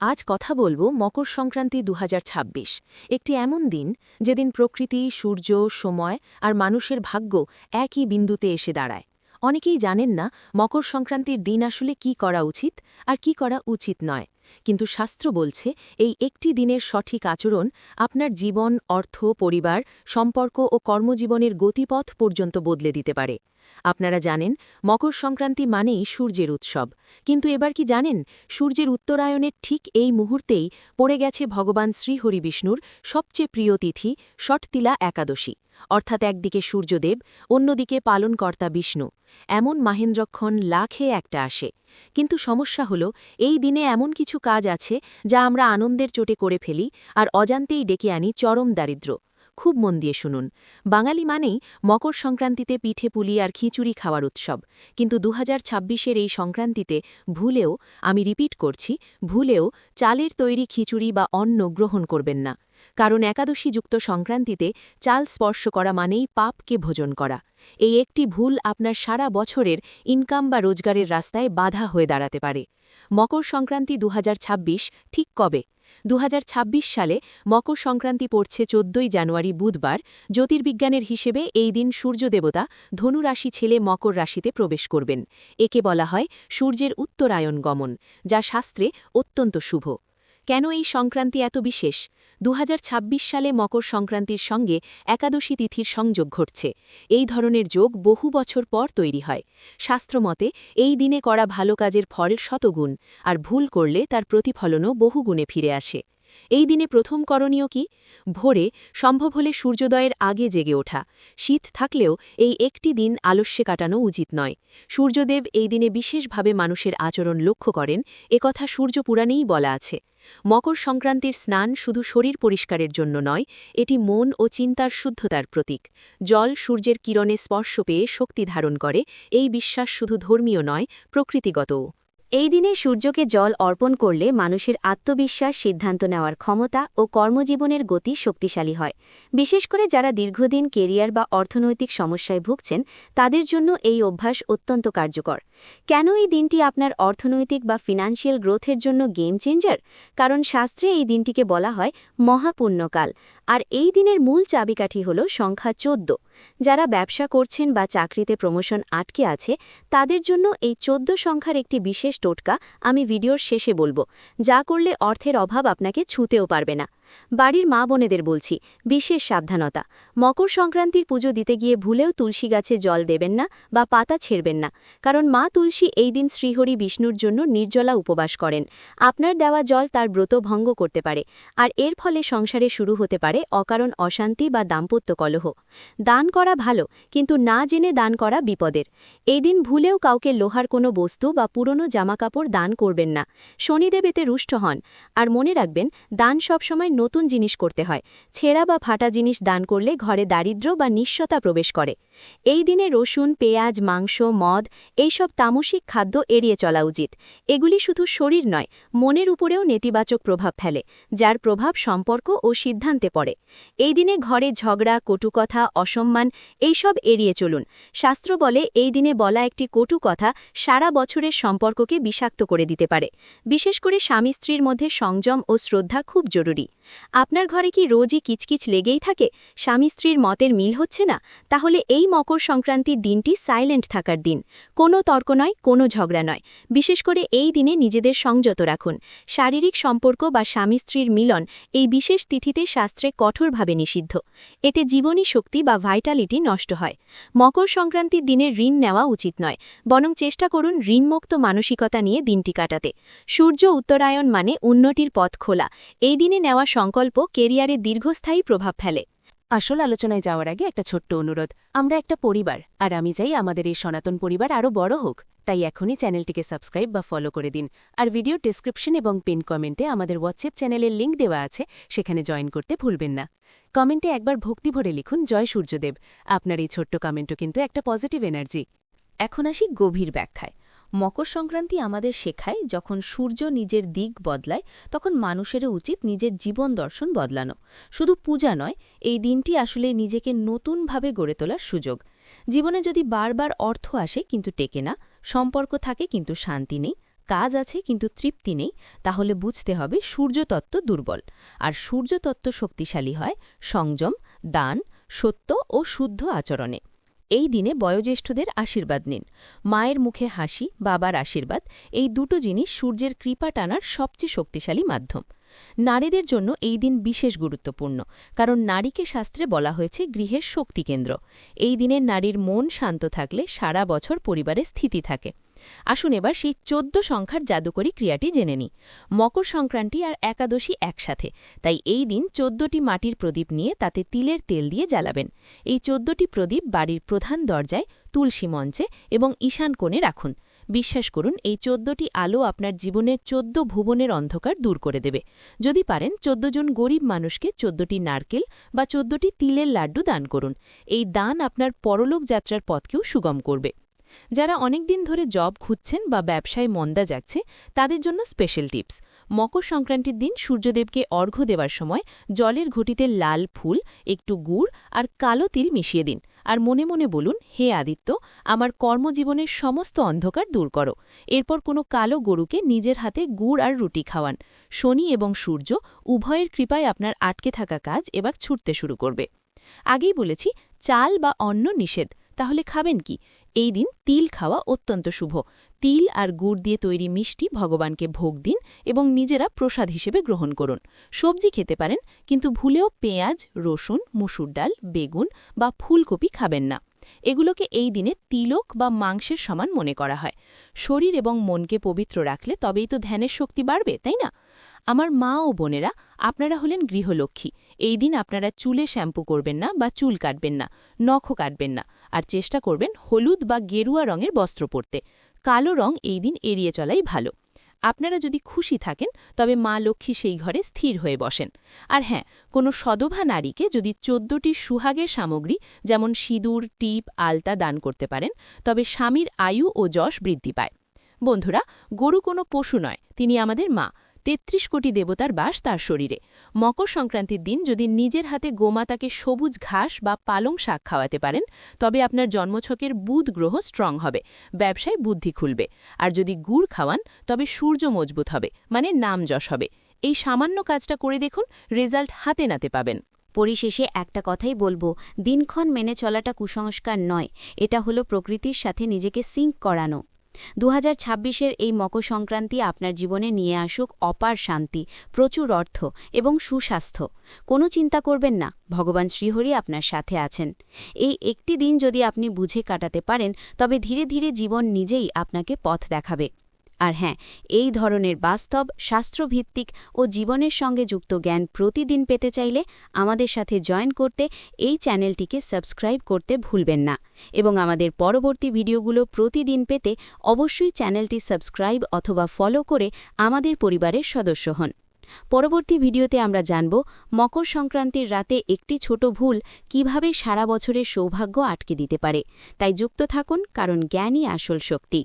আজ কথা বলবো মকর সংক্রান্তি ২০২৬। একটি এমন দিন যেদিন প্রকৃতি, সূর্য, সময় আর মানুষের ভাগ্য একই বিন্দুতে এসে দাঁড়ায়। অনেকেই জানেন না মকর সংক্রান্তির দিন আসলে কি করা উচিত আর কি করা উচিত নয়, কিন্তু শাস্ত্র বলছে এই একটি দিনের সঠিক আচরণ আপনার জীবন, অর্থ, পরিবার, সম্পর্ক ও কর্মজীবনের গতিপথ পর্যন্ত বদলে দিতে পারে। আপনারা জানেন মকর সংক্রান্তি মানেই সূর্যের উৎসব, কিন্তু এবার কি জানেন সূর্যের উত্তরায়ণের ঠিক এই মুহূর্তেই পড়ে গেছে ভগবান শ্রীহরি বিষ্ণুর সবচেয়ে প্রিয় তিথি ষটতিলা একাদশী, অর্থাৎ একদিকে সূর্যদেব, অন্যদিকে পালনকর্তা বিষ্ণু। এমন মাহেন্দ্রক্ষণ লাখে একটা আসে, কিন্তু সমস্যা হল এই দিনে এমন কিছু কাজ আছে যা আমরা আনন্দের চোটে করে ফেলি আর অজান্তেই ডেকে আনি চরম দারিদ্র্য। খুব মন দিয়ে শুনুন, বাঙালি মানেই মকর সংক্রান্তিতে পিঠে পুলি আর খিচুড়ি খাওয়ার উৎসব, কিন্তু ২০২৬-এর এই সংক্রান্তিতে ভুলেও, আমি রিপিট করছি, ভুলেও চালের তৈরি খিচুড়ি বা অন্ন গ্রহণ করবেন না। কারণ একাদশীযুক্ত সংক্রান্তিতে চাল স্পর্শ করা মানেই পাপকে ভোজন করা। এই একটি ভুল আপনার সারা বছরের ইনকাম বা রোজগারের রাস্তায় বাধা হয়ে দাঁড়াতে পারে। মকর সংক্রান্তি ২০২৬ ঠিক কবে? ২০২৬ সালে মকর সংক্রান্তি পড়ছে ১৪ই জানুয়ারি বুধবার। জ্যোতির্বিজ্ঞানের হিসেবে এই দিন সূর্যদেবতা ধনু রাশি ছেলে মকর রাশিতে প্রবেশ করবেন। একে বলা হয় সূর্যের উত্তরায়ণ গমন, যা শাস্ত্রে অত্যন্ত শুভ। কেন এই সংক্রান্তি এত বিশেষ? ২০২৬ সালে মকর সংক্রান্তির সঙ্গে একাদশী তিথির সংযোগ ঘটছে। এই ধরনের যোগ বহু বছর পর তৈরি হয়। শাস্ত্রমতে এই দিনে করা ভালো কাজের ফল শতগুণ, আর ভুল করলে তার প্রতিফলনও বহুগুণে ফিরে আসে। এই দিনে প্রথম করণীয় কি? ভোরে, সম্ভব হলে সূর্যোদয়ের আগে জেগে ওঠা। শীত থাকলেও এই একটি দিন আলস্যে কাটানো উচিত নয়। সূর্যদেব এই দিনে বিশেষভাবে মানুষের আচরণ লক্ষ্য করেন, একথা সূর্য পুরাণেই বলা আছে। মকর সংক্রান্তির স্নান শুধু শরীর পরিষ্কারের জন্য নয়, এটি মন ও চিন্তার শুদ্ধতার প্রতীক। জল সূর্যের কিরণে স্পর্শ পেয়ে শক্তি ধারণ করে, এই বিশ্বাস শুধু ধর্মীয় নয়, প্রকৃতিগতও। এই দিনে সূর্যকে জল অর্পণ করলে মানুষের আত্মবিশ্বাস, সিদ্ধান্ত নেওয়ার ক্ষমতা ও কর্মজীবনের গতি শক্তিশালী হয়। বিশেষ করে যারা দীর্ঘদিন কেরিয়ার বা অর্থনৈতিক সমস্যায় ভুগছেন, তাদের জন্য এই অভ্যাস অত্যন্ত কার্যকর। কেন এই দিনটি আপনার অর্থনৈতিক বা ফিনান্সিয়াল গ্রোথের জন্য গেম চেঞ্জার? কারণ শাস্ত্রে এই দিনটিকে বলা হয় মহাপুণ্যকাল, আর এই দিনের মূল চাবিকাঠি হল সংখ্যা ১৪। যারা ব্যবসা করছেন বা চাকরিতে প্রমোশন আটকে আছে, তাদের জন্য এই ১৪ সংখ্যার একটি বিশেষ টোটকা আমি ভিডিওর শেষে বলবো, যা করলে অর্থের অভাব আপনাকে ছুঁতেও পারবে না। বাড়ির মা বোনেদের বলছি, বিশেষ সাবধানতা। মকর সংক্রান্তির পুজো দিতে গিয়ে ভুলেও তুলসী গাছে জল দেবেন না বা পাতা ছেড়বেন না, কারণ মা তুলসী এই দিন শ্রীহরি বিষ্ণুর জন্য নির্জলা উপবাস করেন। আপনার দেওয়া জল তার ব্রত ভঙ্গ করতে পারে, আর এর ফলে সংসারে শুরু হতে পারে অকারণ অশান্তি বা দাম্পত্য কলহ। দান করা ভালো, কিন্তু না জেনে দান করা বিপদের। এই দিন ভুলেও কাউকে লোহার কোনো বস্তু বা পুরনো জামাকাপড় দান করবেন না। শনিদেব এতে রুষ্ট হন। আর মনে রাখবেন, দান সবসময় নতুন জিনিস করতে হয়। ছেঁড়া বা ফাটা জিনিস দান করলে ঘরে দারিদ্র্য বা নিঃস্বতা প্রবেশ করে। এই দিনে রসুন, পেঁয়াজ, মাংস, মদ এইসব তামসিক খাদ্য এড়িয়ে চলা উচিত। এগুলি শুধু শরীর নয়, মনের উপরেও নেতিবাচক প্রভাব ফেলে, যার প্রভাব সম্পর্ক ও সিদ্ধান্তে পড়ে। এই দিনে ঘরে ঝগড়া, কটুকথা, অসম্মান এইসব এড়িয়ে চলুন। শাস্ত্র বলে এই দিনে বলা একটি কটু কথা সারা বছরের সম্পর্ককে বিষাক্ত করে দিতে পারে। বিশেষ করে স্বামী স্ত্রীর মধ্যে সংযম ও শ্রদ্ধা খুব জরুরি। আপনার ঘরে কি রোজই কিচকিচ লেগেই থাকে? স্বামী স্ত্রীর মতের মিল হচ্ছে না? তাহলে এই মকর সংক্রান্তির দিনটি সাইলেন্ট থাকার দিন। কোনো তর্ক নয়, কোনো ঝগড়া নয়। বিশেষ করে এই দিনে নিজেদের সংযত রাখুন। শারীরিক সম্পর্ক বা স্বামী স্ত্রীর মিলন এই বিশেষ তিথিতে শাস্ত্রে কঠোরভাবে নিষিদ্ধ। এতে জীবনী শক্তি বা ভাইটালিটি নষ্ট হয়। মকর সংক্রান্তির দিনে ঋণ নেওয়া উচিত নয়, বরং চেষ্টা করুন ঋণমুক্ত মানসিকতা নিয়ে দিনটি কাটাতে। সূর্য উত্তরায়ণ মানে উন্নতির পথ খোলা। এই দিনে নেওয়া সংকল্প কেরিয়ারে দীর্ঘস্থায়ী প্রভাব ফেলে। আসল আলোচনায় যাওয়ার আগে একটা ছোট্ট অনুরোধ, আমরা একটা পরিবার, আর আমি চাই আমাদের এই সনাতন পরিবার আরও বড় হোক। তাই এখনই চ্যানেলটিকে সাবস্ক্রাইব বা ফলো করে দিন। আর ভিডিও ডেসক্রিপশন এবং পিন কমেন্টে আমাদের হোয়াটসঅ্যাপ চ্যানেলের লিঙ্ক দেওয়া আছে, সেখানে জয়েন করতে ভুলবেন না। কমেন্টে একবার ভক্তি ভরে লিখুন জয় সূর্যদেব। আপনার এই ছোট্ট কমেন্টও কিন্তু একটা পজিটিভ এনার্জি। এখন আসি গভীর ব্যাখ্যায়। মকর সংক্রান্তি আমাদের শেখায়, যখন সূর্য নিজের দিক বদলায়, তখন মানুষেরও উচিত নিজের জীবন দর্শন বদলানো। শুধু পূজা নয়, এই দিনটি আসলে নিজেকে নতুনভাবে গড়ে তোলার সুযোগ। জীবনে যদি বারবার অর্থ আসে কিন্তু টেকে না, সম্পর্ক থাকে কিন্তু শান্তি নেই, কাজ আছে কিন্তু তৃপ্তি নেই, তাহলে বুঝতে হবে সূর্যতত্ত্ব দুর্বল। আর সূর্যতত্ত্ব শক্তিশালী হয় সংযম, দান, সত্য ও শুদ্ধ আচরণে। এই দিনে বয়োজ্যেষ্ঠদের আশীর্বাদ নিন। মায়ের মুখে হাসি, বাবার আশীর্বাদ, এই দুটো জিনিস সূর্যের কৃপা টানার সবচেয়ে শক্তিশালী মাধ্যম। নারীদের জন্য এই দিন বিশেষ গুরুত্বপূর্ণ, কারণ নারীকে শাস্ত্রে বলা হয়েছে গৃহের শক্তিকেন্দ্র। এই দিনে নারীর মন শান্ত থাকলে সারা বছর পরিবারে স্থিতি থাকে। আসুন এবার সেই ১৪ সংখ্যার জাদুকরী ক্রিয়াটি জেনে নিই। মকর সংক্রান্তি আর একাদশী একসাথে, তাই এই দিন ১৪টি মাটির প্রদীপ নিয়ে তাতে তিলের তেল দিয়ে জ্বালাবেন। এই ১৪টি প্রদীপ বাড়ির প্রধান দরজায়, তুলসী মঞ্চে এবং ঈশান কোণে রাখুন। বিশ্বাস করুন, এই ১৪টি আলো আপনার জীবনের ১৪ ভুবনের অন্ধকার দূর করে দেবে। যদি পারেন ১৪ জন গরিব মানুষকে ১৪টি নারকেল বা ১৪টি তিলের লাড্ডু দান করুন। এই দান আপনার পরলোক যাত্রার পথকেও সুগম করবে। যারা অনেক দিন ধরে জব খুঁজছেন বা ব্যবসায় মন্দা যাচ্ছে, তাদের জন্য স্পেশাল টিপস। মকর সংক্রান্তির দিন সূর্যদেবকে অর্ঘ্য দেওয়ার সময় জলের ঘটিতে লাল ফুল, একটু গুড় আর কালো তিল মিশিয়ে দিন, আর মনে মনে বলুন, হে আদিত্য, আমার কর্মজীবনের সমস্ত অন্ধকার দূর করো। এরপর কোনো কালো গরুকে নিজের হাতে গুড় আর রুটি খাওয়ান। শনি এবং সূর্য উভয়ের কৃপায় আপনার আটকে থাকা কাজ এবার ছুটতে শুরু করবে। আগেই বলেছি, চাল বা অন্ন নিষেধ, তাহলে খাবেন কি? এই দিন তিল খাওয়া অত্যন্ত শুভ। তিল আর গুড় দিয়ে তৈরি মিষ্টি ভগবানকে ভোগ দিন এবং নিজেরা প্রসাদ হিসেবে গ্রহণ করুন। সবজি খেতে পারেন, কিন্তু ভুলেও পেঁয়াজ, রসুন, মুসুর ডাল, বেগুন বা ফুলকপি খাবেন না। এগুলোকে এই দিনে তিলক বা মাংসের সমান মনে করা হয়। শরীর এবং মনকে পবিত্র রাখলে তবেই তো ধ্যানের শক্তি বাড়বে, তাই না? আমার মা ও বোনেরা, আপনারা হলেন গৃহলক্ষ্মী। এই দিন আপনারা চুলে শ্যাম্পু করবেন না বা চুল কাটবেন না, নখও কাটবেন না, আর চেষ্টা করবেন হলুদ বা গেরুয়া রঙের বস্ত্র পরতে। কালো রং এই দিন এড়িয়ে চলাই ভালো। আপনারা যদি খুশি থাকেন, তবে মা লক্ষ্মী সেই ঘরে স্থির হয়ে বসেন। আর হ্যাঁ, কোনো সদভা নারীকে যদি ১৪টি সুহাগের সামগ্রী যেমন সিঁদুর, টিপ, আলতা দান করতে পারেন, তবে স্বামীর আয়ু ও যশ বৃদ্ধি পায়। বন্ধুরা, গরু কোনো পশু নয়, তিনি আমাদের মা। ৩৩ কোটি দেবতার বাস তার শরীরে। মকর সংক্রান্তির দিন যদি নিজের হাতে গোমাতাকে সবুজ ঘাস বা পালং শাক খাওয়াতে পারেন, তবে আপনার জন্মছকের বুধ গ্রহ স্ট্রং হবে, ব্যবসায় বুদ্ধি খুলবে। আর যদি গুড় খাওয়ান, তবে সূর্য মজবুত হবে, মানে নাম যশ হবে। এই সামান্য কাজটা করে দেখুন, রেজাল্ট হাতে নাতে পাবেন। পরিশেষে একটা কথাই বলবো, দিনক্ষণ মেনে চলাটা কুসংস্কার নয়, এটা হলো প্রকৃতির সাথে নিজেকে সিঙ্ক করানো। ২০২৬-এর এই মকর সংক্রান্তি আপনার জীবনে নিয়ে আসুক অপার শান্তি, প্রচুর অর্থ এবং সুস্বাস্থ্য। কোনো চিন্তা করবেন না, ভগবান শ্রীহরি আপনার সাথে আছেন। এই একটি দিন যদি আপনি বুঝে কাটাতে পারেন, তবে ধীরে ধীরে জীবন নিজেই আপনাকে পথ দেখাবে। আর হ্যাঁ, এই ধরনের বাস্তব, শাস্ত্রভিত্তিক ও জীবনের সঙ্গে যুক্ত জ্ঞান প্রতিদিন পেতে চাইলে আমাদের সাথে জয়েন করতে এই চ্যানেলটিকে সাবস্ক্রাইব করতে ভুলবেন না, এবং আমাদের পরবর্তী ভিডিওগুলো প্রতিদিন পেতে অবশ্যই চ্যানেলটি সাবস্ক্রাইব অথবা ফলো করে আমাদের পরিবারের সদস্য হন। পরবর্তী ভিডিওতে আমরা জানব মকর সংক্রান্তির রাতে একটি ছোট ভুল কিভাবে সারা বছরের সৌভাগ্য আটকে দিতে পারে। তাই যুক্ত থাকুন, কারণ জ্ঞানই আসল শক্তি।